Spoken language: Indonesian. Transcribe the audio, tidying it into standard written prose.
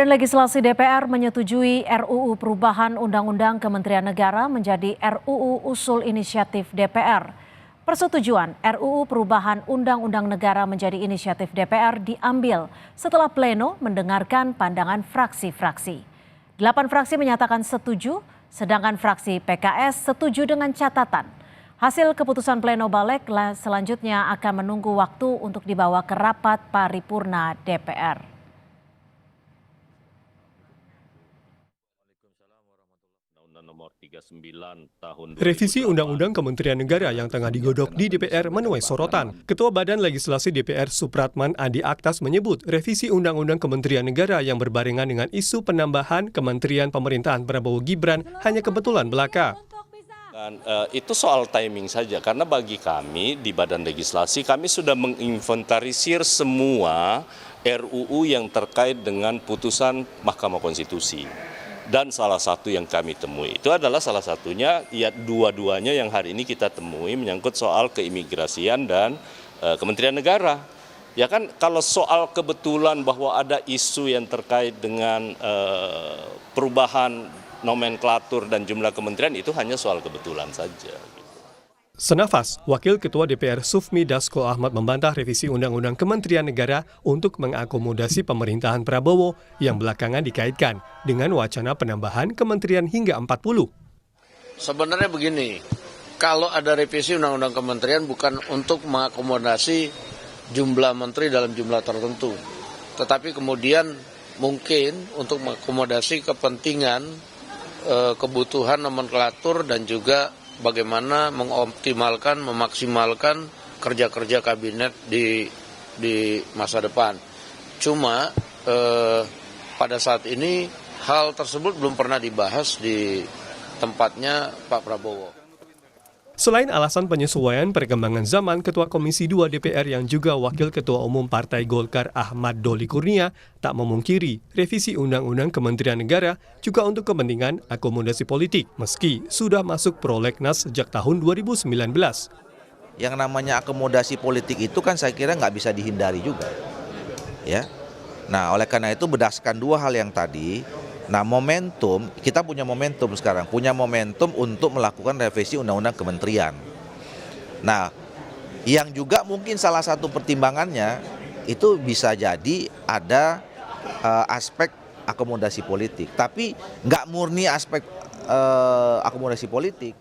Dan legislasi DPR menyetujui RUU Perubahan Undang-Undang Kementerian Negara menjadi RUU Usul Inisiatif DPR. Persetujuan RUU Perubahan Undang-Undang Negara menjadi inisiatif DPR diambil setelah pleno mendengarkan pandangan fraksi-fraksi. 8 fraksi menyatakan setuju, sedangkan fraksi PKS setuju dengan catatan. Hasil keputusan pleno balik selanjutnya akan menunggu waktu untuk dibawa ke rapat paripurna DPR. Revisi Undang-Undang Kementerian Negara yang tengah digodok di DPR menuai sorotan. Ketua Badan Legislasi DPR Supratman Andi Aktas menyebut revisi Undang-Undang Kementerian Negara yang berbarengan dengan isu penambahan Kementerian Pemerintahan Prabowo Gibran hanya kebetulan belaka. Itu soal timing saja, karena bagi kami di Badan Legislasi kami sudah menginventarisir semua RUU yang terkait dengan putusan Mahkamah Konstitusi. Dan salah satu yang kami temui itu adalah salah satunya, ya dua-duanya yang hari ini kita temui menyangkut soal keimigrasian dan Kementerian Negara. Ya kan, kalau soal kebetulan bahwa ada isu yang terkait dengan perubahan nomenklatur dan jumlah kementerian, itu hanya soal kebetulan saja. Senafas, Wakil Ketua DPR Sufmi Dasko Ahmad membantah revisi Undang-Undang Kementerian Negara untuk mengakomodasi pemerintahan Prabowo yang belakangan dikaitkan dengan wacana penambahan kementerian hingga 40. Sebenarnya begini, kalau ada revisi Undang-Undang Kementerian bukan untuk mengakomodasi jumlah menteri dalam jumlah tertentu, tetapi kemudian mungkin untuk mengakomodasi kepentingan, kebutuhan nomenklatur dan juga bagaimana mengoptimalkan, memaksimalkan kerja-kerja kabinet di masa depan. Cuma pada saat ini hal tersebut belum pernah dibahas di tempatnya Pak Prabowo. Selain alasan penyesuaian perkembangan zaman, Ketua Komisi 2 DPR yang juga Wakil Ketua Umum Partai Golkar Ahmad Doli Kurnia tak memungkiri revisi Undang-Undang Kementerian Negara juga untuk kepentingan akomodasi politik, meski sudah masuk prolegnas sejak tahun 2019. Yang namanya akomodasi politik itu kan saya kira nggak bisa dihindari juga. Ya. Nah, oleh karena itu berdasarkan dua hal yang tadi, nah momentum, kita punya momentum sekarang, punya momentum untuk melakukan revisi Undang-Undang Kementerian. Nah, yang juga mungkin salah satu pertimbangannya itu bisa jadi ada aspek akomodasi politik, tapi nggak murni aspek akomodasi politik.